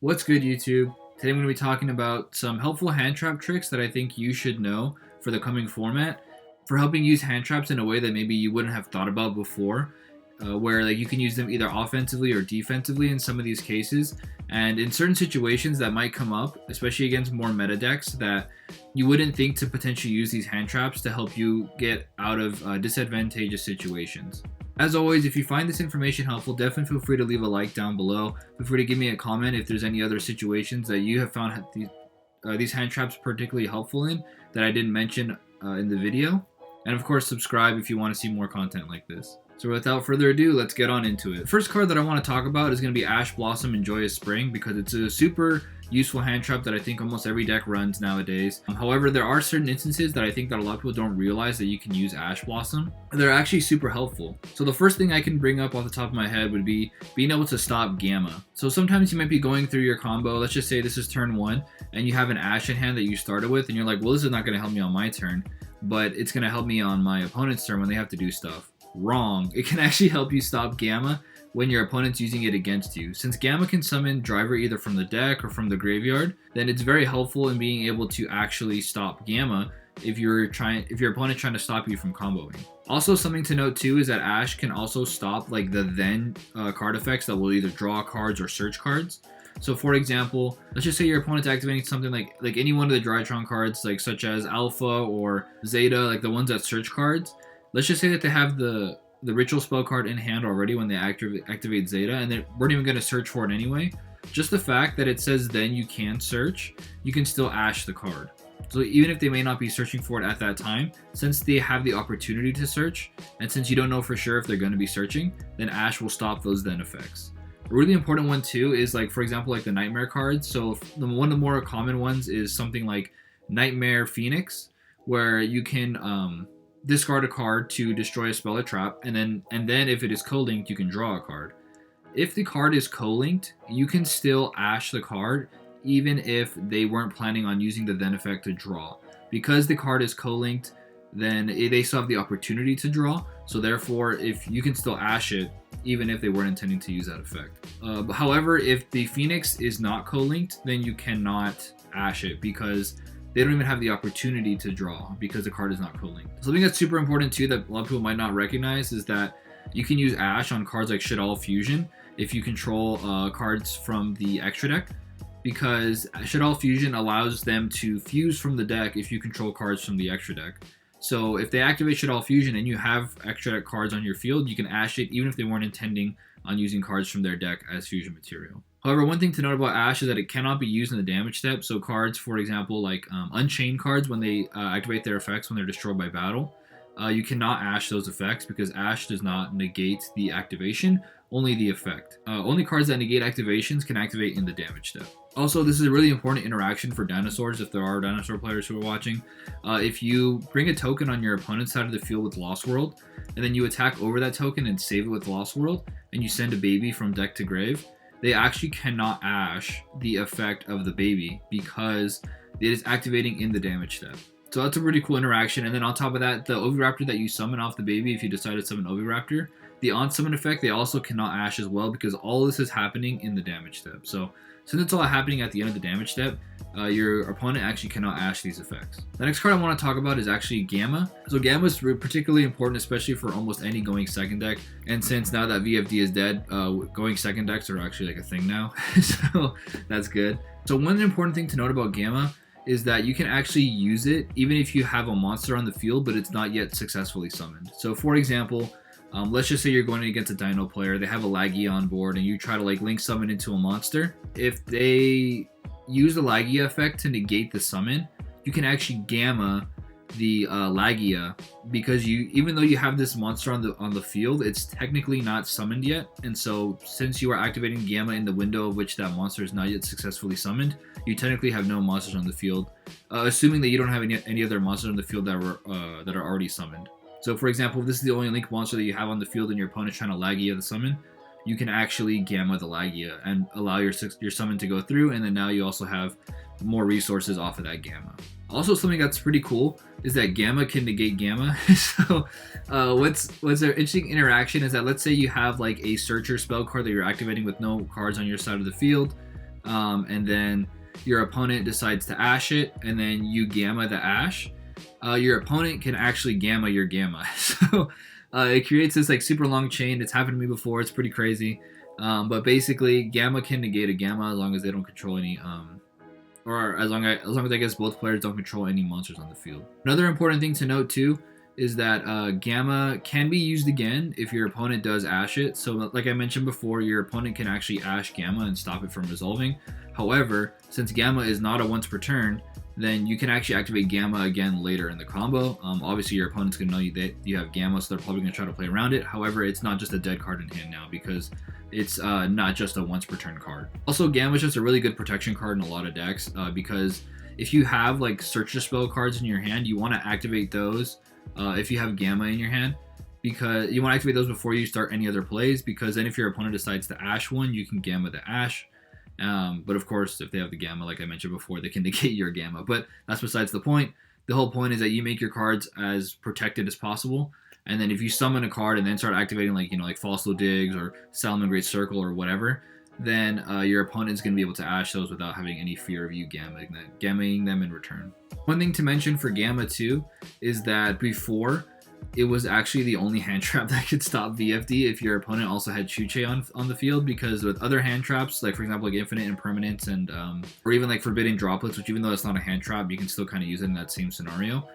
What's good, YouTube? Today I'm going to be talking about some helpful hand trap tricks that I think you should know for the coming format for helping use hand traps in a way that maybe you wouldn't have thought about before, where like you can use them either offensively or defensively in some of these cases, and in certain situations that might come up, especially against more meta decks that you wouldn't think to potentially use these hand traps to help you get out of disadvantageous situations. As always, if you find this information helpful, definitely feel free to leave a like down below. Feel free to give me a comment if there's any other situations that you have found these hand traps particularly helpful in that I didn't mention in the video. And of course, subscribe if you want to see more content like this. So without further ado, let's get on into it. The first card that I want to talk about is going to be Ash Blossom and Joyous Spring because it's a super useful hand trap that I think almost every deck runs nowadays. However, there are certain instances that I think that a lot of people don't realize that you can use Ash Blossom. They're actually super helpful. So the first thing I can bring up off the top of my head would be being able to stop Gamma. So sometimes you might be going through your combo, let's just say this is turn 1, and you have an Ash in hand that you started with, and you're like, well, this is not going to help me on my turn, but it's going to help me on my opponent's turn when they have to do stuff. Wrong. It can actually help you stop Gamma when your opponent's using it against you. Since Gamma can summon Driver either from the deck or from the graveyard, then it's very helpful in being able to actually stop Gamma if your opponent's trying to stop you from comboing. Also, something to note too is that Ash can also stop like the then card effects that will either draw cards or search cards. So for example, let's just say your opponent's activating something like any one of the Drytron cards, like such as Alpha or Zeta, like the ones that search cards. Let's just say that they have the ritual spell card in hand already when they activate Zeta, and they weren't even going to search for it anyway. Just the fact that it says then you can search, you can still Ash the card. So even if they may not be searching for it at that time, since they have the opportunity to search, and since you don't know for sure if they're going to be searching, then Ash will stop those then effects. A really important one too is like, for example, like the Nightmare cards. So one of the more common ones is something like Nightmare Phoenix, where you can discard a card to destroy a spell or trap, and then if it is co-linked, you can draw a card. If the card is co-linked, you can still Ash the card even if they weren't planning on using the then effect to draw. Because the card is co-linked, then they still have the opportunity to draw, so therefore if you can still Ash it even if they weren't intending to use that effect. However, if the Phoenix is not co-linked, then you cannot Ash it because they don't even have the opportunity to draw because the card is not co-linked. Something that's super important too that a lot of people might not recognize is that you can use Ash on cards like Shaddoll Fusion if you control cards from the extra deck, because Shaddoll Fusion allows them to fuse from the deck if you control cards from the extra deck. So if they activate Shaddoll Fusion and you have extra deck cards on your field, you can Ash it even if they weren't intending on using cards from their deck as fusion material. However, one thing to note about Ash is that it cannot be used in the damage step. So cards, for example, like Unchained cards, when they activate their effects when they're destroyed by battle, you cannot Ash those effects because Ash does not negate the activation, only the effect. Only cards that negate activations can activate in the damage step. Also, this is a really important interaction for dinosaurs if there are dinosaur players who are watching. If you bring a token on your opponent's side of the field with Lost World, and then you attack over that token and save it with Lost World, and you send a baby from deck to grave, they actually cannot Ash the effect of the baby because it is activating in the damage step. So that's a really cool interaction. And then on top of that, the Oviraptor that you summon off the baby, if you decide to summon Oviraptor, the on-summon effect, they also cannot Ash as well because all this is happening in the damage step. So since it's all happening at the end of the damage step, your opponent actually cannot Ash these effects. The next card I want to talk about is actually Gamma. So Gamma is particularly important, especially for almost any going second deck. And since now that VFD is dead, going second decks are actually like a thing now. So that's good. So one important thing to note about Gamma is that you can actually use it even if you have a monster on the field, but it's not yet successfully summoned. So for example, let's just say you're going against a Dino player, they have a Lagia on board, and you try to like link summon into a monster. If they use the Lagia effect to negate the summon, you can actually Gamma the Lagia, because even though you have this monster on the field, it's technically not summoned yet, and so since you are activating Gamma in the window of which that monster is not yet successfully summoned, you technically have no monsters on the field, assuming that you don't have any other monsters on the field that are already summoned. So for example, if this is the only Link monster that you have on the field and your opponent's trying to Lagia the summon, you can actually Gamma the Lagia and allow your summon to go through, and then now you also have more resources off of that Gamma. Also, something that's pretty cool is that Gamma can negate Gamma. So what's an interesting interaction is that let's say you have like a Searcher spell card that you're activating with no cards on your side of the field. and then your opponent decides to ash it, and then you gamma the ash, your opponent can actually gamma your gamma. So it creates this like super long chain. It's happened to me before. It's pretty crazy. But basically, gamma can negate a gamma as long as they don't control any, or as long as I guess both players don't control any monsters on the field. Another important thing to note too is that gamma can be used again if your opponent does ash it. So like I mentioned before, your opponent can actually ash gamma and stop it from resolving. However, since gamma is not a once per turn, then you can actually activate gamma again later in the combo. Obviously, your opponent's going to know that you have gamma, so they're probably going to try to play around it. However, it's not just a dead card in hand now because it's not just a once per turn card. Also, gamma is just a really good protection card in a lot of decks because if you have like Search the Spell cards in your hand, you want to activate those if you have gamma in your hand, because you want to activate those before you start any other plays, because then if your opponent decides to ash one, you can gamma the ash. But of course, if they have the gamma, like I mentioned before, they can negate your gamma. But that's besides the point. The whole point is that you make your cards as protected as possible. And then if you summon a card and then start activating like Fossil Digs or Salamangreat Circle or whatever, then your opponent is going to be able to ash those without having any fear of you gammaing them in return. One thing to mention for gamma too is that before, it was actually the only hand trap that could stop VFD if your opponent also had Chuche on the field, because with other hand traps, like for example like Infinite Impermanence and or even like Forbidden Droplets, which even though it's not a hand trap, you can still kind of use it in that same scenario.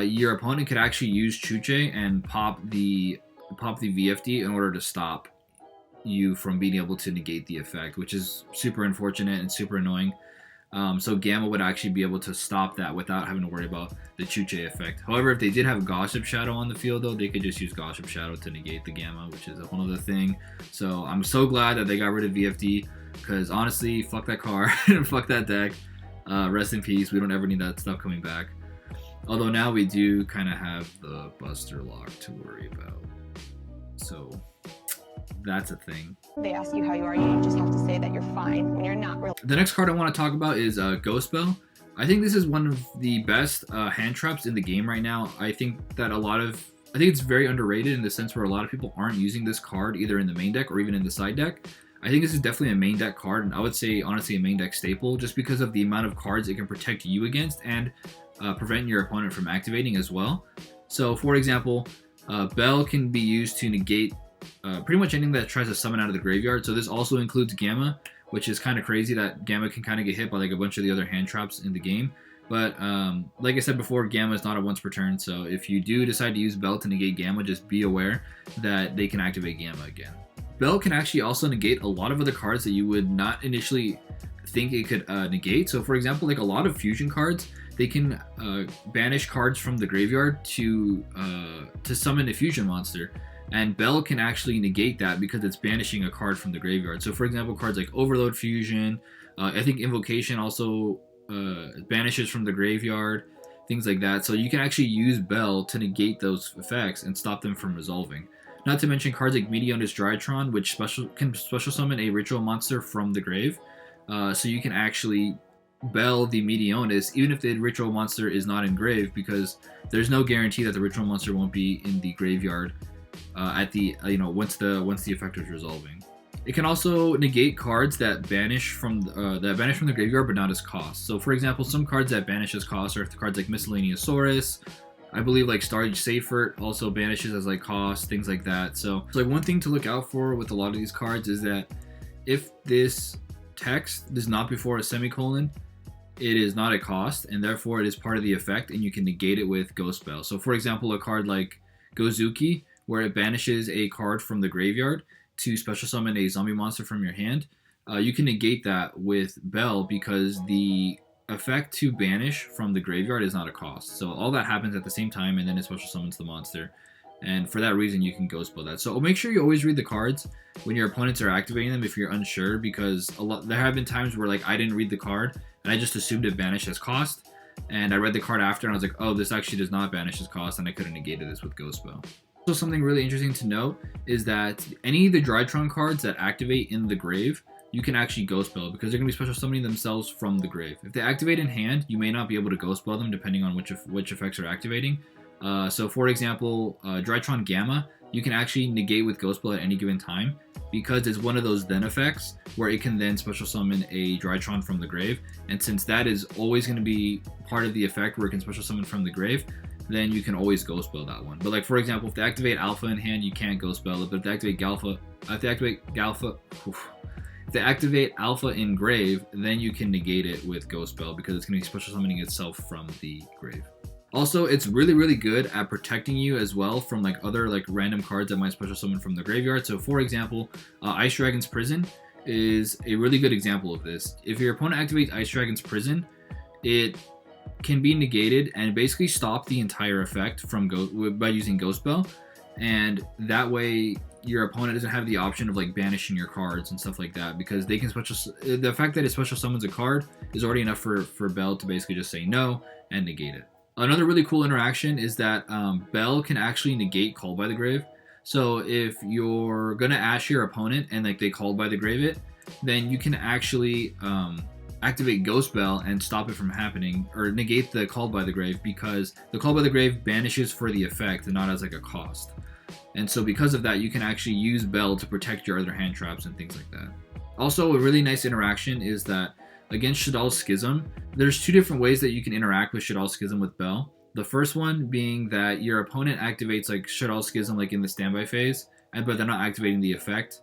Your opponent could actually use Chuche and pop the VFD in order to stop you from being able to negate the effect, which is super unfortunate and super annoying. So gamma would actually be able to stop that without having to worry about the Chuche effect. However, if they did have Gossip Shadow on the field though, they could just use Gossip Shadow to negate the gamma, which is a whole other thing. So I'm so glad that they got rid of VFD, because honestly, fuck that card and fuck that deck. Rest in peace. We don't ever need that stuff coming back. Although now we do kind of have the Buster Lock to worry about. So that's a thing. They ask you how you are, you just have to say that you're fine when you're not really. The next card I want to talk about is Ghost Belle. I think this is one of the best hand traps in the game right now. I think it's very underrated in the sense where a lot of people aren't using this card either in the main deck or even in the side deck. I think this is definitely a main deck card, and I would say honestly a main deck staple, just because of the amount of cards it can protect you against and prevent your opponent from activating as well. So for example, Belle can be used to negate pretty much anything that tries to summon out of the graveyard. So this also includes Gamma, which is kind of crazy that Gamma can kind of get hit by like a bunch of the other hand traps in the game. But like I said before, Gamma is not a once per turn. So if you do decide to use Belle to negate Gamma, just be aware that they can activate Gamma again. Belle can actually also negate a lot of other cards that you would not initially think it could negate. So for example, like a lot of fusion cards, they can banish cards from the graveyard to summon a fusion monster. And Belle can actually negate that because it's banishing a card from the graveyard. So for example, cards like Overload Fusion, I think Invocation also banishes from the graveyard, things like that. So you can actually use Belle to negate those effects and stop them from resolving. Not to mention cards like Meteonis Drytron, which can special summon a ritual monster from the grave. So you can actually Belle the Meteonis, even if the ritual monster is not in grave, because there's no guarantee that the ritual monster won't be in the graveyard at the once the effect is resolving. It can also negate cards that banish from the graveyard but not as cost. So for example, some cards that banish as cost are cards like Miscellaneousaurus. I believe like Starage Seifert also banishes as like cost, things like that. So like one thing to look out for with a lot of these cards is that if this text is not before a semicolon, it is not a cost, and therefore it is part of the effect, and you can negate it with Ghost Belle. So for example, a card like Gozuki, where it banishes a card from the graveyard to special summon a zombie monster from your hand, you can negate that with Belle because the effect to banish from the graveyard is not a cost. So all that happens at the same time, and then it special summons the monster. And for that reason, you can Ghost Belle that. So make sure you always read the cards when your opponents are activating them if you're unsure, because there have been times where like I didn't read the card and I just assumed it banished as cost. And I read the card after and I was like, oh, this actually does not banish as cost, and I could have negated this with Ghost Belle. Also, something really interesting to note is that any of the Drytron cards that activate in the grave, you can actually Ghost Belle because they're going to be special summoning themselves from the grave. If they activate in hand, you may not be able to Ghost Belle them depending on which effects are activating. So for example, Drytron Gamma you can actually negate with Ghost Belle at any given time, because it's one of those then effects where it can then special summon a Drytron from the grave. And since that is always going to be part of the effect where it can special summon from the grave, then you can always Ghost Belle that one. But like, for example, if they activate Alpha in hand, you can't Ghost Belle it. But if they activate if they activate Alpha in grave, then you can negate it with Ghost Belle because it's going to be special summoning itself from the grave. Also, it's really, really good at protecting you as well from like other like random cards that might special summon from the graveyard. So for example, Ice Dragon's Prison is a really good example of this. If your opponent activates Ice Dragon's Prison, it can be negated and basically stop the entire effect from by using Ghost Belle. And that way your opponent doesn't have the option of like banishing your cards and stuff like that, because they can the fact that it special summons a card is already enough for Belle to basically just say no and negate it. Another really cool interaction is that Belle can actually negate Call by the Grave. So if you're gonna ash your opponent and like they Called by the Grave it, then you can actually activate Ghost Belle and stop it from happening, or negate the Called by the Grave, because the Called by the Grave banishes for the effect and not as like a cost. And so because of that, you can actually use Belle to protect your other hand traps and things like that. Also, a really nice interaction is that against Shadal's Schism, there's two different ways that you can interact with Shadal's Schism with Belle. The first one being that your opponent activates like Shadal's Schism like in the standby phase, but they're not activating the effect.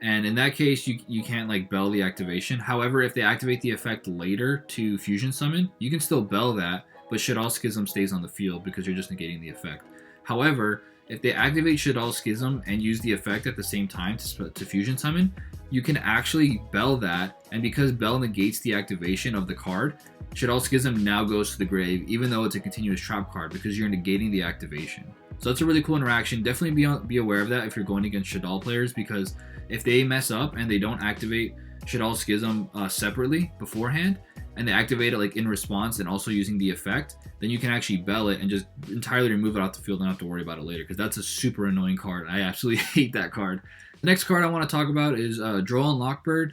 And in that case, you can't like Belle the activation. However, if they activate the effect later to Fusion Summon, you can still Belle that, but Shadal's Schism stays on the field because you're just negating the effect. However, if they activate Shadal's Schism and use the effect at the same time to Fusion Summon, you can actually Belle that, and because Belle negates the activation of the card, Shadal's Schism now goes to the grave, even though it's a continuous trap card, because you're negating the activation. So that's a really cool interaction. Definitely be aware of that if you're going against Shadal players, because if they mess up and they don't activate Shadal's Schism separately beforehand, and they activate it like in response and also using the effect, then you can actually Belle it and just entirely remove it off the field and not have to worry about it later, because that's a super annoying card. I absolutely hate that card. The next card I want to talk about is Droll and Lockbird.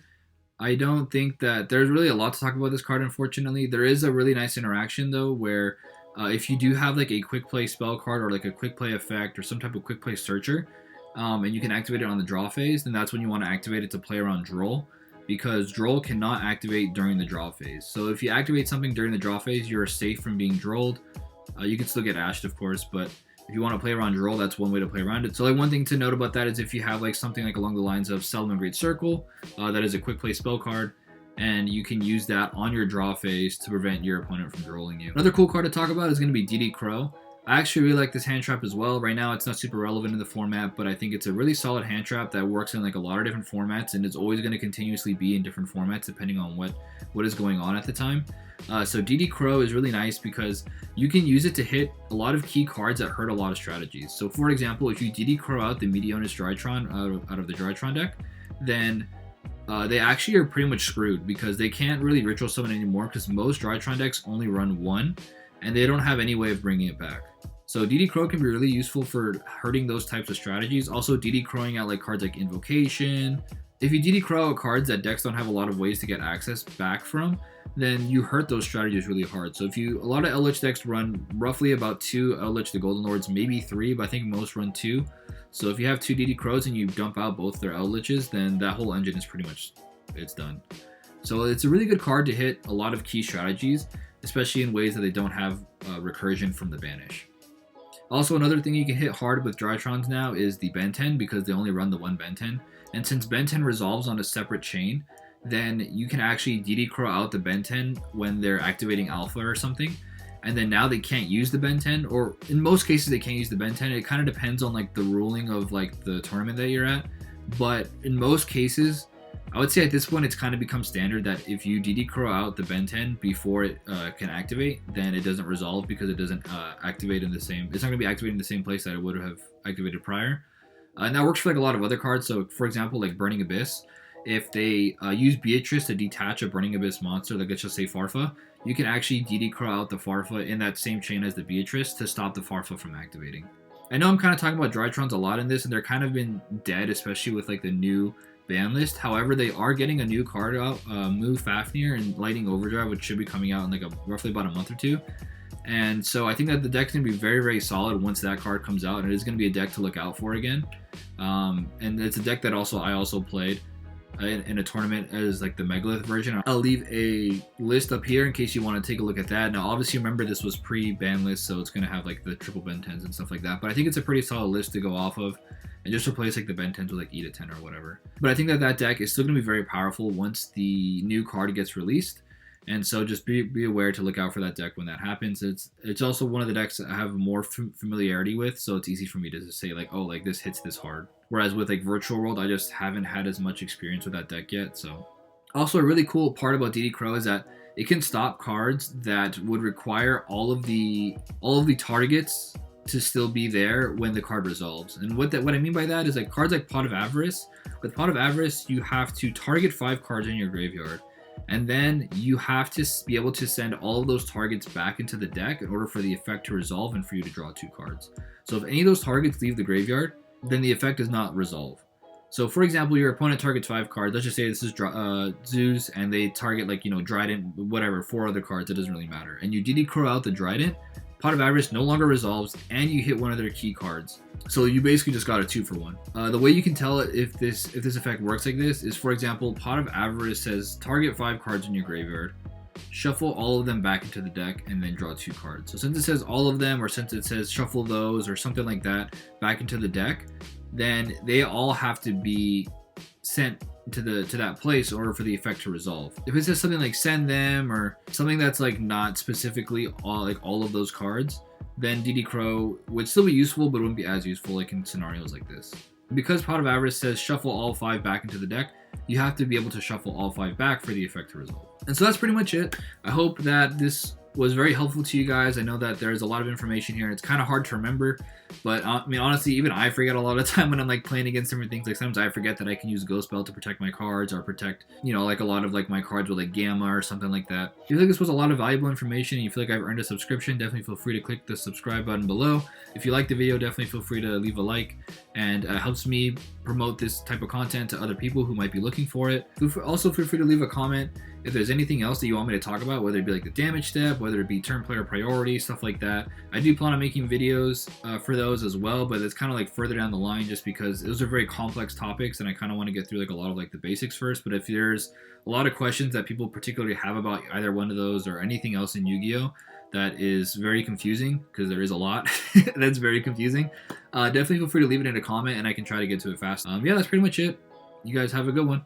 I don't think that there's really a lot to talk about this card, unfortunately. There is a really nice interaction though, where if you do have like a quick play spell card or like a quick play effect or some type of quick play searcher, and you can activate it on the draw phase, then that's when you want to activate it to play around Droll, because Droll cannot activate during the draw phase. So if you activate something during the draw phase, you're safe from being Drolled. You can still get ashed, of course, but if you want to play around Droll, that's one way to play around it. So like one thing to note about that is if you have like something like along the lines of Seldom Great Circle, that is a quick play spell card, and you can use that on your draw phase to prevent your opponent from Drolling you. Another cool card to talk about is going to be DD Crow. I actually really like this hand trap as well. Right now it's not super relevant in the format, but I think it's a really solid hand trap that works in like a lot of different formats, and is always going to continuously be in different formats depending on what is going on at the time. So DD Crow is really nice because you can use it to hit a lot of key cards that hurt a lot of strategies. So for example, if you DD Crow out the Meteonis Drytron out of the Drytron deck, then they actually are pretty much screwed, because they can't really Ritual Summon anymore, because most Drytron decks only run one, and they don't have any way of bringing it back. So DD Crow can be really useful for hurting those types of strategies. Also DD Crowing out like cards like Invocation. If you DD Crow out cards that decks don't have a lot of ways to get access back from, then you hurt those strategies really hard. So a lot of Eldritch decks run roughly about 2 Eldritch the Golden Lords, maybe 3, but I think most run 2. So if you have 2 DD Crows and you dump out both their Eldritches, then that whole engine is pretty much, it's done. So it's a really good card to hit a lot of key strategies, especially in ways that they don't have recursion from the banish. Also, another thing you can hit hard with Drytrons now is the Benten, because they only run the one Benten. And since Benten resolves on a separate chain, then you can actually DD Crow out the Benten when they're activating Alpha or something. And then now they can't use the Benten, or in most cases they can't use the Benten. It kind of depends on like the ruling of like the tournament that you're at. But in most cases, I would say at this point it's kind of become standard that if you DD Crow out the Benten before it can activate, then it doesn't resolve, because it doesn't activate in the same, it's not going to be activated in the same place that it would have activated prior. And that works for like a lot of other cards. So for example, like Burning Abyss, if they use Beatrice to detach a Burning Abyss monster, like let's just say Farfa, you can actually DD Crow out the Farfa in that same chain as the Beatrice to stop the Farfa from activating. I know I'm kind of talking about Drytrons a lot in this, and they're kind of been dead, especially with like the new ban list. However, they are getting a new card out, Moo Fafnir and Lightning Overdrive, which should be coming out in like roughly about a month or two. And so I think that the deck's going to be very, very solid once that card comes out. And it is going to be a deck to look out for again. And it's a deck that I also played in a tournament as like the Megalith version. I'll leave a list up here in case you want to take a look at that. Now, obviously, remember this was pre-ban list, so it's going to have like the triple Ben 10s and stuff like that. But I think it's a pretty solid list to go off of and just replace like the Ben 10s with like E to 10 or whatever. But I think that deck is still going to be very powerful once the new card gets released. And so just be aware to look out for that deck when that happens. It's also one of the decks that I have more familiarity with, so it's easy for me to just say like, oh, like this hits this hard. Whereas with like Virtual World, I just haven't had as much experience with that deck yet. So also a really cool part about DD Crow is that it can stop cards that would require all of the targets to still be there when the card resolves. And what I mean by that is like cards like Pot of Avarice. With Pot of Avarice, you have to target 5 cards in your graveyard. And then you have to be able to send all of those targets back into the deck in order for the effect to resolve and for you to draw 2 cards. So if any of those targets leave the graveyard, then the effect does not resolve. So for example, your opponent targets 5 cards. Let's just say this is Zeus, and they target like, Dryden, whatever, 4 other cards. It doesn't really matter. And you DD Crow out the Dryden, Pot of Avarice no longer resolves, and you hit one of their key cards. So you basically just got a 2-for-1. The way you can tell if this effect works like this is, for example, Pot of Avarice says target 5 cards in your graveyard, shuffle all of them back into the deck, and then draw 2 cards. So since it says all of them, or since it says shuffle those, or something like that, back into the deck, then they all have to be sent to that place in order for the effect to resolve. If it says something like send them, or something that's like not specifically all of those cards, then DD Crow would still be useful, but it wouldn't be as useful like in scenarios like this. Because Pot of Avarice says shuffle all 5 back into the deck, you have to be able to shuffle all 5 back for the effect to resolve. And so that's pretty much it. I hope that this was very helpful to you guys. I know that there's a lot of information here. It's kind of hard to remember, but I mean, honestly, even I forget a lot of the time when I'm like playing against different things. Like sometimes I forget that I can use Ghost Belle to protect my cards, or protect, like a lot of like my cards with like Gamma or something like that. If you feel like this was a lot of valuable information and you feel like I've earned a subscription, definitely feel free to click the subscribe button below. If you like the video, definitely feel free to leave a like, and helps me promote this type of content to other people who might be looking for it. Also feel free to leave a comment if there's anything else that you want me to talk about, whether it be like the damage step, whether it be turn player priority, stuff like that. I do plan on making videos for those as well, but it's kind of like further down the line, just because those are very complex topics and I kind of want to get through like a lot of like the basics first. But if there's a lot of questions that people particularly have about either one of those or anything else in Yu-Gi-Oh that is very confusing, because there is a lot that's very confusing, definitely feel free to leave it in a comment and I can try to get to it fast. Yeah, that's pretty much it. You guys have a good one.